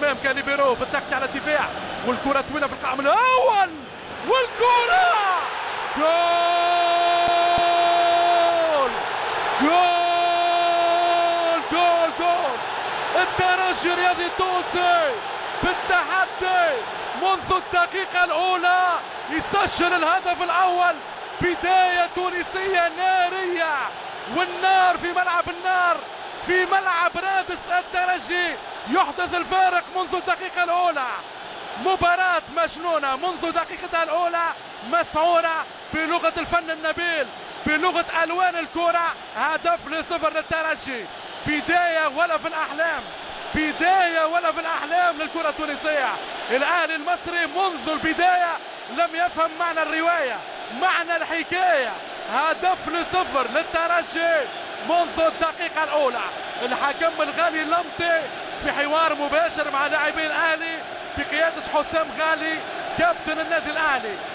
امام كاليبيرو في التغطية على الدفاع، والكرة طويلة في القائم الاول، والكرة جول جول جول جول. الترجي الرياضي التونسي بالتحدي منذ الدقيقة الأولى يسجل الهدف الأول. بداية تونسية نارية، والنار في ملعب النار في ملعب رادس الترجي يحدث الفارق منذ الدقيقة الأولى. مباراة مجنونة منذ دقيقتها الأولى، مسعورة بلغة الفن النبيل، بلغة ألوان الكرة. هدف ل0 للترجي. بداية ولا في الأحلام، بداية ولا في الأحلام للكرة التونسية. الأهلي المصري منذ البداية لم يفهم معنى الرواية، معنى الحكاية. هدف ل0 للترجي منذ الدقيقة الأولى. الحكم الغالي لمتي في حوار مباشر مع لاعبي الأهلي بقيادة حسام غالي كابتن النادي الأهلي.